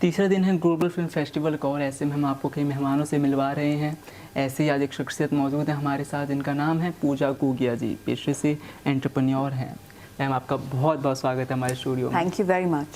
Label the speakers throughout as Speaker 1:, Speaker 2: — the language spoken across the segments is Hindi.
Speaker 1: तीसरा दिन है ग्लोबल फिल्म फेस्टिवल का और ऐसे में हम आपको कई मेहमानों से मिलवा रहे हैं। ऐसे ही आज एक शख्सियत मौजूद है हमारे साथ, जिनका नाम है पूजा गुगिया जी, पेशे से एंटरप्रेन्योर हैं। मैम, आपका बहुत बहुत स्वागत है हमारे स्टूडियो में।
Speaker 2: Thank you very much.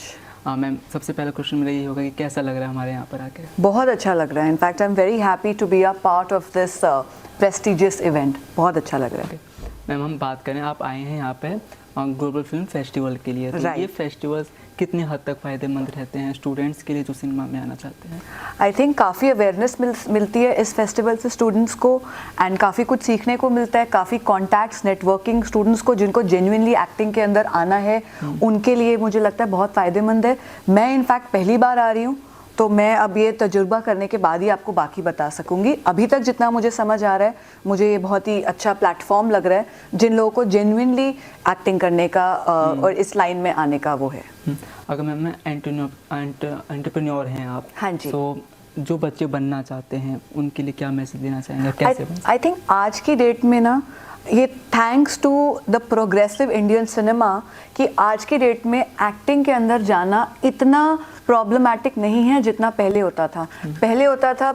Speaker 1: Ma'am, सबसे पहला क्वेश्चन मेरा यही होगा कि कैसा लग रहा है हमारे यहाँ पर आकर?
Speaker 2: बहुत अच्छा लग रहा है। In fact I am very happy to be a part of this prestigious event. बहुत अच्छा लग रहा है।
Speaker 1: मैम, हम बात करें, आप आए हैं यहाँ पे ग्लोबल फिल्म फेस्टिवल के लिए, तो ये फेस्टिवल्स कितनी हद तक फ़ायदेमंद रहते हैं स्टूडेंट्स के लिए जो सिनेमा में आना चाहते हैं?
Speaker 2: आई थिंक काफ़ी अवेयरनेस मिलती है इस फेस्टिवल से स्टूडेंट्स को, एंड काफ़ी कुछ सीखने को मिलता है। काफ़ी कॉन्टैक्ट्स, नेटवर्किंग, स्टूडेंट्स को जिनको जेन्युइनली एक्टिंग के अंदर आना है उनके लिए मुझे लगता है बहुत फ़ायदेमंद है। मैं इनफैक्ट पहली बार आ रही हूँ, तो मैं अब ये तजुर्बा करने के बाद ही आपको बाकी बता सकूंगी। अभी तक जितना मुझे समझ आ रहा है, मुझे ये बहुत ही अच्छा प्लेटफॉर्म लग रहा है जिन लोगों को जेन्युइनली एक्टिंग करने का और इस लाइन में आने का वो है।
Speaker 1: अगर मैं एंटरप्रेन्योर हैं आप,
Speaker 2: हाँ जी,
Speaker 1: तो जो बच्चे बनना चाहते हैं उनके लिए क्या मैसेज देना चाहेंगे, कैसे?
Speaker 2: आई थिंक आज की डेट में ना, ये thanks to the progressive Indian cinema कि आज की डेट में एक्टिंग के अंदर जाना इतना प्रॉब्लमैटिक नहीं है जितना पहले होता था। पहले होता था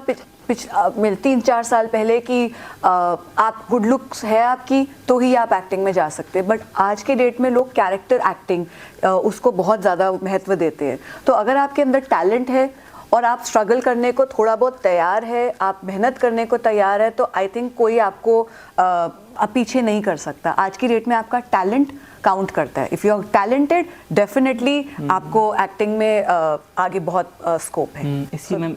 Speaker 2: 3-4 साल पहले कि आप गुड लुक्स है आपकी तो ही आप एक्टिंग में जा सकते हैं, बट आज के डेट में लोग कैरेक्टर एक्टिंग उसको बहुत ज़्यादा महत्व देते हैं। तो अगर आपके अंदर टैलेंट है और आप स्ट्रगल करने को थोड़ा बहुत तैयार है, आप मेहनत करने को तैयार है, तो आई थिंक कोई आपको पीछे नहीं कर सकता। आज की डेट में आपका टैलेंट काउंट करता है। If you are talented, definitely आपको एक्टिंग में आगे बहुत स्कोप है।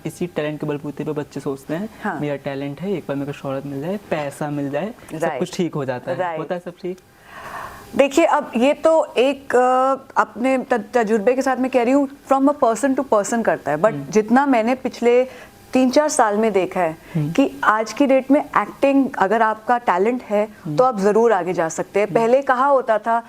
Speaker 1: इसी टैलेंट के बलबूते पे बच्चे सोचते हैं, हाँ, मेरा टैलेंट है, एक बार मेरे को शोहरत मिल जाए, पैसा मिल जाए, सब कुछ ठीक हो जाता है। होता है सब ठीक?
Speaker 2: देखिए, अब ये तो एक अपने तजुर्बे के साथ मैं कह रही हूँ, from a person to person करता है, बट जितना मैंने पिछले 3-4 साल में देखा है कि आज की डेट में एक्टिंग, अगर आपका टैलेंट है तो आप ज़रूर आगे जा सकते हैं। पहले कहा होता था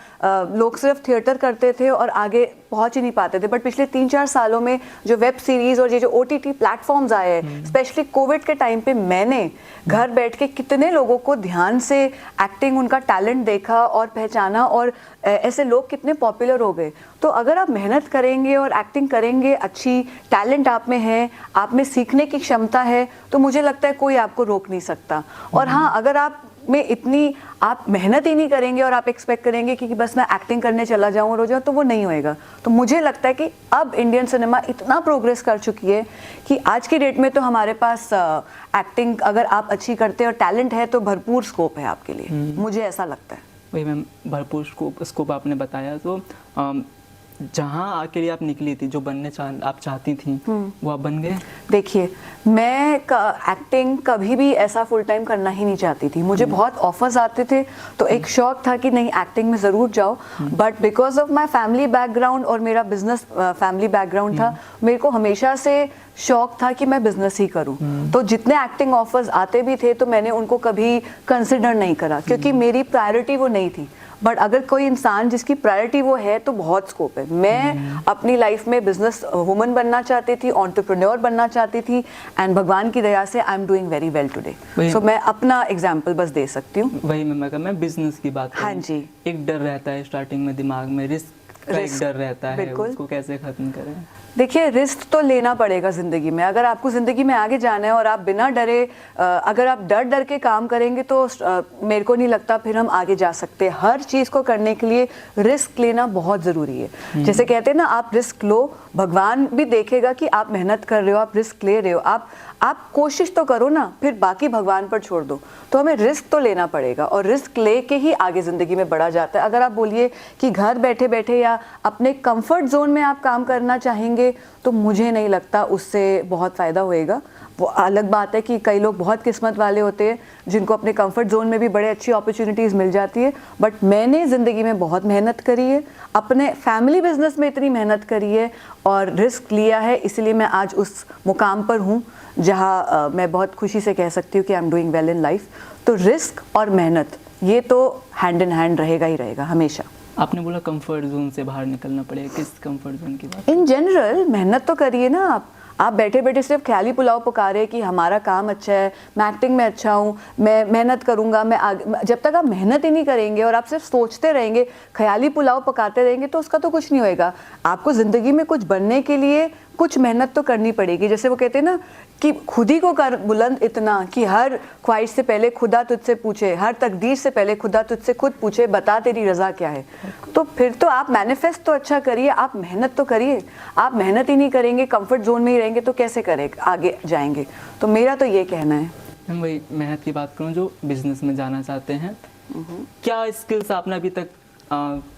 Speaker 2: लोग सिर्फ थिएटर करते थे और आगे पहुंच ही नहीं पाते थे, बट पिछले 3-4 सालों में जो वेब सीरीज़ और ये जो OTT प्लेटफॉर्म्स आए हैं, स्पेशली कोविड के टाइम पे मैंने घर बैठ के कितने लोगों को ध्यान से एक्टिंग, उनका टैलेंट देखा और पहचाना, और ऐसे लोग कितने पॉपुलर हो गए। तो अगर आप मेहनत करेंगे और एक्टिंग करेंगे, अच्छी टैलेंट आप में है, आप में सीखने की क्षमता है, तो मुझे लगता है कोई आपको रोक नहीं सकता। और हाँ, अगर आप में इतनी आप मेहनत ही नहीं करेंगे और आप एक्सपेक्ट करेंगे कि बस मैं एक्टिंग करने चला जाऊं और हो जाऊं, तो वो नहीं होएगा। तो मुझे लगता है कि अब इंडियन सिनेमा इतना प्रोग्रेस कर चुकी है कि आज की डेट में तो हमारे पास एक्टिंग अगर आप अच्छी करते हैं और टैलेंट है तो भरपूर स्कोप है आपके लिए। मुझे ऐसा लगता है।
Speaker 1: वही मैम, भरपूर स्कोप आपने बताया। तो जहाँ आके आप निकली थी, जो बनने आप चाहती थी, वो आप बन गए? देखिए,
Speaker 2: मैं एक्टिंग कभी भी ऐसा फुल टाइम करना ही नहीं चाहती थी। मुझे बहुत ऑफर्स आते थे, तो एक शौक था कि नहीं, एक्टिंग में ज़रूर जाओ, but because of my family background और मेरा बिजनेस फैमिली बैकग्राउंड था, मेरे को हमेशा से शौक था कि मैं बिजनेस ही करूं। तो जितने एक्टिंग ऑफर्स आते भी थे तो मैंने उनको कभी कंसिडर नहीं करा, क्योंकि मेरी प्रायोरिटी वो नहीं थी। बट अगर कोई इंसान जिसकी प्रायोरिटी वो है तो बहुत स्कोप है। मैं अपनी लाइफ में बिजनेस वुमन बनना चाहती थी, एंटरप्रेन्योर बनना चाहती थी, एंड भगवान की दया से I am doing very well today. So मैं अपना एग्जांपल बस दे सकती हूँ।
Speaker 1: वही मैं बिजनेस की बात करूँ,
Speaker 2: हाँ जी,
Speaker 1: एक डर रहता है स्टार्टिंग में दिमाग में, रिस्क डर रहता है, उसको कैसे खत्म करें?
Speaker 2: देखिए, रिस्क तो लेना पड़ेगा ज़िंदगी में। अगर आपको ज़िंदगी में आगे जाना है और आप बिना डरे, अगर आप डर के काम करेंगे तो मेरे को नहीं लगता फिर हम आगे जा सकते। हर चीज़ को करने के लिए रिस्क लेना बहुत ज़रूरी है। जैसे कहते हैं ना, आप रिस्क लो, भगवान भी देखेगा कि आप मेहनत कर रहे हो, आप रिस्क ले रहे हो, आप कोशिश तो करो ना, फिर बाकी भगवान पर छोड़ दो। तो हमें रिस्क तो लेना पड़ेगा, और रिस्क लेके ही आगे ज़िंदगी में बढ़ा जाता है। अगर आप बोलिए कि घर बैठे बैठे या अपने कंफर्ट जोन में आप काम करना चाहेंगे, तो मुझे नहीं लगता उससे बहुत फ़ायदा होएगा। वो अलग बात है कि कई लोग बहुत किस्मत वाले होते हैं जिनको अपने कंफर्ट जोन में भी बड़े अच्छी अपॉर्चुनिटीज़ मिल जाती है, बट मैंने ज़िंदगी में बहुत मेहनत करी है, अपने फैमिली बिजनेस में इतनी मेहनत करी है और रिस्क लिया है, इसलिए मैं आज उस मुकाम पर हूँ जहाँ मैं बहुत खुशी से कह सकती हूँ कि आई am doing well in life. तो रिस्क और मेहनत ये तो हैंड इन हैंड रहेगा ही रहेगा हमेशा।
Speaker 1: आपने बोला कंफर्ट जोन से बाहर निकलना पड़ेगा, किस कंफर्ट जोन की बात?
Speaker 2: इन जनरल मेहनत तो करिए ना। आप बैठे बैठे सिर्फ ख्याली पुलाव पका कि हमारा काम अच्छा है, मैं एक्टिंग में अच्छा हूँ, मैं मेहनत करूँगा, मैं आगे। जब तक आप मेहनत ही नहीं करेंगे और आप सिर्फ सोचते रहेंगे, ख्याली पुलाव पकाते रहेंगे, तो उसका तो कुछ नहीं होएगा। आपको ज़िंदगी में कुछ बनने के लिए कुछ मेहनत तो करनी पड़ेगी। जैसे वो कहते हैं ना कि खुद ही को कर बुलंद इतना कि हर ख्वाहिश से पहले खुदा तुझसे पूछे, हर तकदीर से पहले खुदा तुझसे खुद पूछे, बता तेरी रज़ा क्या है। तो फिर तो आप मैनिफेस्ट तो अच्छा करिए, आप मेहनत तो करिए। आप मेहनत ही नहीं करेंगे, कंफर्ट जोन में ही रहेंगे तो कैसे करें, आगे जाएंगे। तो मेरा तो ये कहना है।
Speaker 1: हम वही मेहनत की बात करूँ, जो बिजनेस में जाना चाहते हैं, क्या स्किल्स आपने अभी तक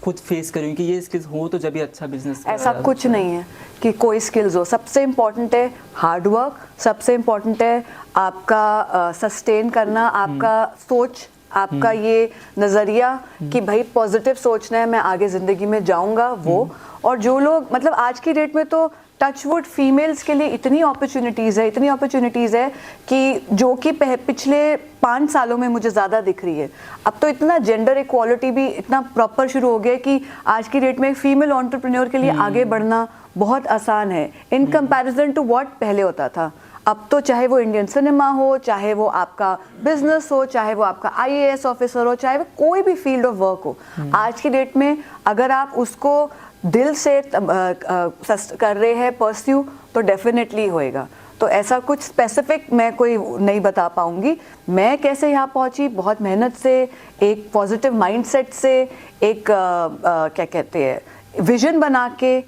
Speaker 1: खुद फेस करें कि ये स्किल्स हो तो जब भी अच्छा बिजनेस?
Speaker 2: ऐसा कुछ नहीं है कि कोई स्किल्स हो। सबसे इम्पोर्टेंट है हार्ड वर्क, सबसे इम्पोर्टेंट है आपका सस्टेन करना, आपका सोच, आपका ये नज़रिया कि भाई पॉजिटिव सोचना है, मैं आगे ज़िंदगी में जाऊंगा वो। और जो लोग मतलब आज की डेट में तो टचवुड फीमेल्स के लिए इतनी अपॉर्चुनिटीज़ है कि जो कि पिछले 5 सालों में मुझे ज़्यादा दिख रही है। अब तो इतना जेंडर इक्वालिटी भी इतना प्रॉपर शुरू हो गया कि आज की डेट में फीमेल एंटरप्रेन्योर के लिए आगे बढ़ना बहुत आसान है इन कंपैरिजन टू व्हाट पहले होता था। अब तो चाहे वो इंडियन सिनेमा हो, चाहे वो आपका बिजनेस हो, चाहे वो आपका IAS ऑफिसर हो, चाहे वो कोई भी फील्ड ऑफ वर्क हो, आज की डेट में अगर आप उसको दिल से कर रहे हैं परस्यू तो डेफिनेटली होएगा। तो ऐसा कुछ स्पेसिफिक मैं कोई नहीं बता पाऊंगी। मैं कैसे यहाँ पहुँची, बहुत मेहनत से, एक पॉजिटिव माइंडसेट से, एक क्या कहते हैं विजन बना के,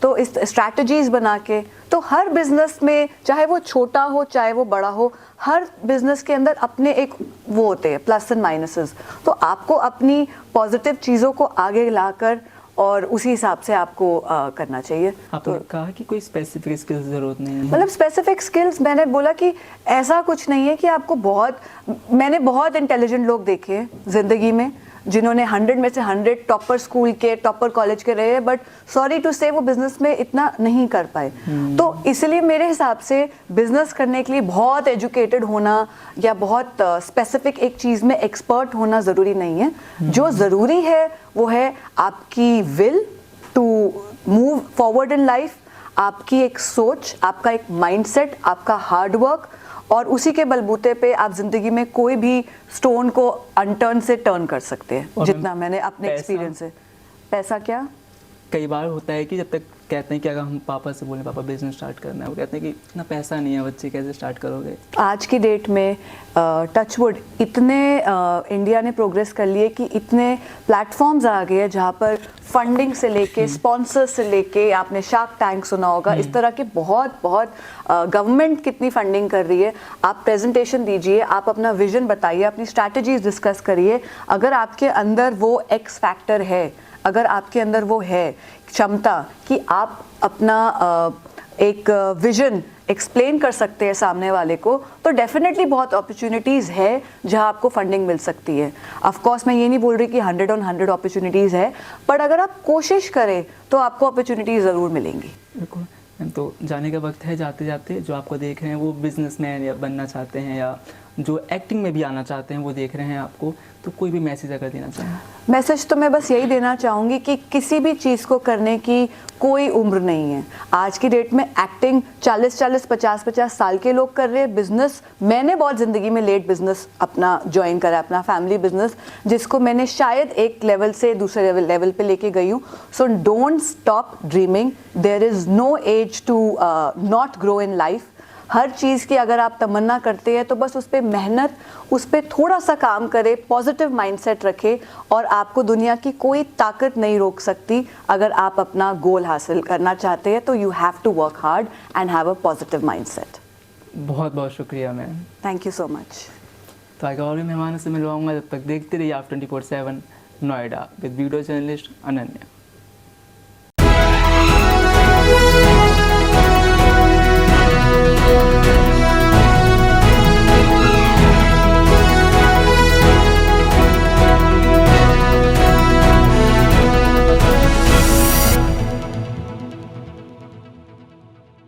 Speaker 2: तो इस स्ट्रैटेजीज बना के। तो हर बिजनेस में चाहे वो छोटा हो चाहे वो बड़ा हो, हर बिजनेस के अंदर अपने एक वो होते हैं प्लस एंड माइनसेस। तो आपको अपनी पॉजिटिव चीज़ों को आगे लाकर और उसी हिसाब से आपको करना चाहिए।
Speaker 1: आपने कहा कि कोई स्पेसिफिक स्किल्स जरूरत नहीं है।
Speaker 2: मतलब स्पेसिफिक स्किल्स मैंने बोला कि ऐसा कुछ नहीं है कि आपको मैंने बहुत इंटेलिजेंट लोग देखे हैं ज़िंदगी में जिन्होंने 100 में से 100 टॉपर स्कूल के, टॉपर कॉलेज के रहे, बट सॉरी टू से वो बिजनेस में इतना नहीं कर पाए। तो इसलिए मेरे हिसाब से बिजनेस करने के लिए बहुत एजुकेटेड होना या बहुत स्पेसिफिक एक चीज़ में एक्सपर्ट होना ज़रूरी नहीं है। जो ज़रूरी है वो है आपकी will to move forward in life, आपकी एक सोच, आपका एक माइंडसेट, आपका हार्ड वर्क, और उसी के बलबूते पे आप जिंदगी में कोई भी स्टोन को अनटर्न से टर्न कर सकते हैं। जितना मैंने अपने एक्सपीरियंस से। पैसा क्या
Speaker 1: कई बार होता है कि जब तक कहते हैं कि अगर हम पापा से बोलें पापा बिजनेस स्टार्ट करना है, वो कहते हैं कि इतना पैसा नहीं है बच्चे, कैसे स्टार्ट करोगे?
Speaker 2: आज की डेट में टचवुड इतने इंडिया ने प्रोग्रेस कर लिए कि इतने प्लेटफॉर्म्स आ गए हैं जहाँ पर फंडिंग से लेके स्पॉन्सर्स से लेके, आपने शार्क टैंक सुना होगा, इस तरह के बहुत गवर्नमेंट कितनी फंडिंग कर रही है। आप प्रेजेंटेशन दीजिए, आप अपना विजन बताइए, अपनी स्ट्रैटेजीज डिस्कस करिए। अगर आपके अंदर वो एक्स फैक्टर है, अगर आपके अंदर वो है क्षमता कि आप अपना एक विजन एक्सप्लेन कर सकते हैं सामने वाले को, तो डेफिनेटली बहुत अपॉर्चुनिटीज़ है जहां आपको फंडिंग मिल सकती है। ऑफ कोर्स मैं ये नहीं बोल रही कि 100 on 100 अपॉर्चुनिटीज़ है, पर अगर आप कोशिश करें तो आपको अपॉर्चुनिटीज़ ज़रूर मिलेंगी।
Speaker 1: बिल्कुल। तो जाने का वक्त है। जाते जाते जो आपको देख रहे हैं वो बिजनेसमैन या बनना चाहते हैं या जो एक्टिंग में भी आना चाहते हैं वो देख रहे हैं आपको, तो कोई भी मैसेज अगर देना चाहें?
Speaker 2: मैसेज तो मैं बस यही देना चाहूँगी कि किसी भी चीज़ को करने की कोई उम्र नहीं है। आज की डेट में एक्टिंग 40-40, 50-50 साल के लोग कर रहे हैं। बिजनेस मैंने बहुत ज़िंदगी में लेट बिजनेस अपना ज्वाइन करा, अपना फैमिली बिजनेस, जिसको मैंने शायद एक लेवल से दूसरे लेवल पे लेके गई हूँ। So don't stop dreaming, there is no age to not grow in life. हर चीज़ की अगर आप तमन्ना करते हैं तो बस उस पर मेहनत, उस पर थोड़ा सा काम करें, पॉजिटिव माइंडसेट रखें, और आपको दुनिया की कोई ताकत नहीं रोक सकती। अगर आप अपना गोल हासिल करना चाहते हैं तो you have to work hard and have a positive mindset.
Speaker 1: बहुत बहुत शुक्रिया ma'am.
Speaker 2: Thank you so much.
Speaker 1: तो आगे और भी मेहमानों से मिलवाऊंगा। जब तक देखते रहिए आप 24/7 Noida with video journalist Ananya.